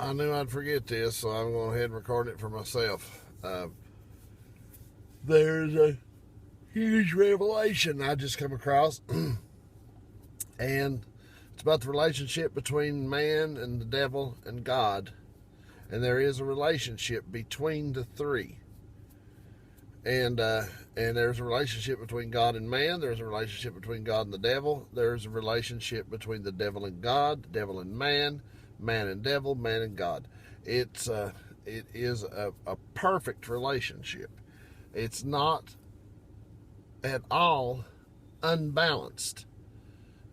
I knew I'd forget this, so I'm going ahead and record it for myself. There's a huge revelation I just come across, and it's about the relationship between man and the devil and God. And there is a relationship between the three. And there's a relationship between God and man. There's a relationship between God and the devil. There's a relationship between the devil and God, the devil and man and devil, man and God. It is a perfect relationship. It's not at all unbalanced.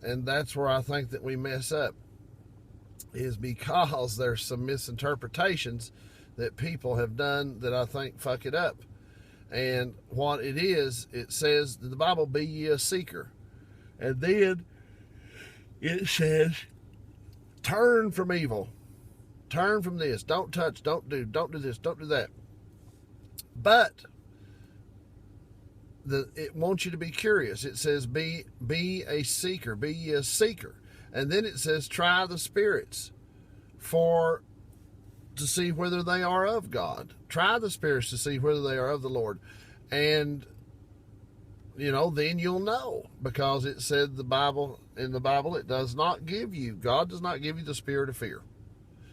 And that's where I think that we mess up, is because there's some misinterpretations that people have done that I think fuck it up. And what it is, it says in the Bible, be ye a seeker. And then it says, turn from evil. Turn from this. Don't touch, don't do this, don't do that. But it wants you to be curious. It says, be a seeker, be ye a seeker. And then it says, try the spirits to see whether they are of God. Try the spirits to see whether they are of the Lord. And, then you'll know, because it said in the Bible, it does not give you, God does not give you the spirit of fear.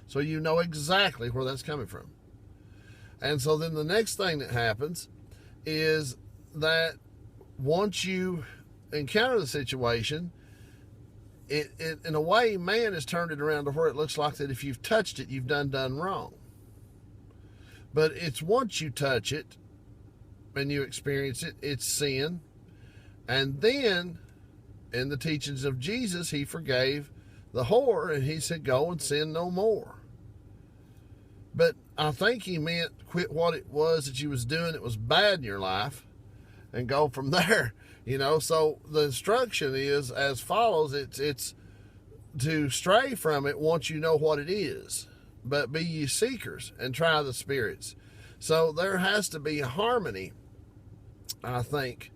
So you know exactly where that's coming from. And so then the next thing that happens is that once you encounter the situation, it in a way, man has turned it around to where it looks like that if you've touched it, you've done wrong. But it's once you touch it and you experience it, it's sin. And then in the teachings of Jesus, he forgave the whore and he said, go and sin no more. But I think he meant quit what it was that you was doing that was bad in your life and go from there. So the instruction is as follows. It's to stray from it once you know what it is. But be ye seekers and try the spirits. So there has to be harmony, I think.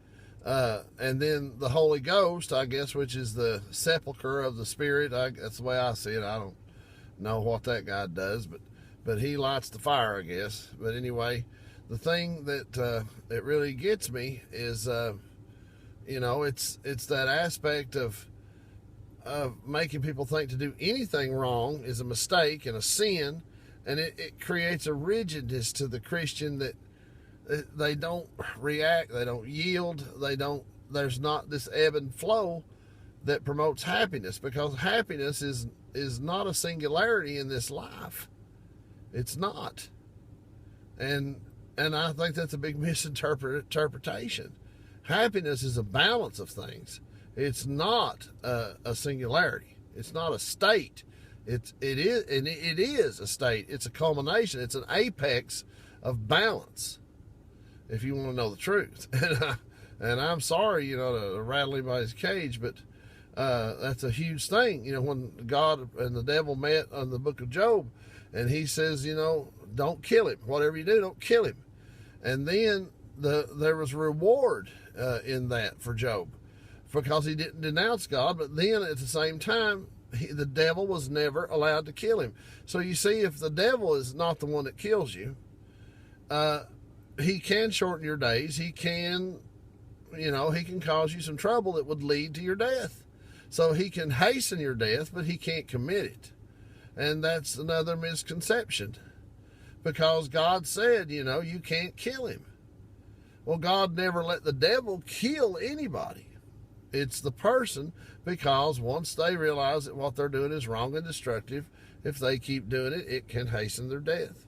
And then the Holy Ghost, I guess, which is the sepulcher of the Spirit. That's the way I see it. I don't know what that guy does, but he lights the fire, I guess. But anyway, the thing that it really gets me is, it's that aspect of making people think to do anything wrong is a mistake and a sin, and it creates a rigidness to the Christian that they don't react, they don't yield, there's not this ebb and flow that promotes happiness, because happiness is not a singularity in this life. It's not. And I think that's a big misinterpretation. Happiness is a balance of things. It's not a singularity. It's not a state. It is a state. It's a culmination. It's an apex of balance, if you want to know the truth. And I'm sorry, to rattle anybody's cage, but that's a huge thing. When God and the devil met on the book of Job, and he says, don't kill him. Whatever you do, don't kill him. And then there was reward in that for Job, because he didn't denounce God. But then at the same time, the devil was never allowed to kill him. So you see, if the devil is not the one that kills you, he can shorten your days. He can, he can cause you some trouble that would lead to your death. So he can hasten your death, but he can't commit it. And that's another misconception, because God said, you can't kill him. Well, God never let the devil kill anybody. It's the person, because once they realize that what they're doing is wrong and destructive, if they keep doing it, it can hasten their death.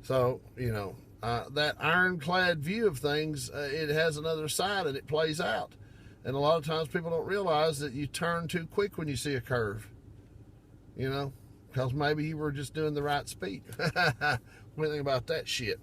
So, that ironclad view of things, it has another side and it plays out. And a lot of times people don't realize that you turn too quick when you see a curve, because maybe you were just doing the right speed. What do you think about that shit?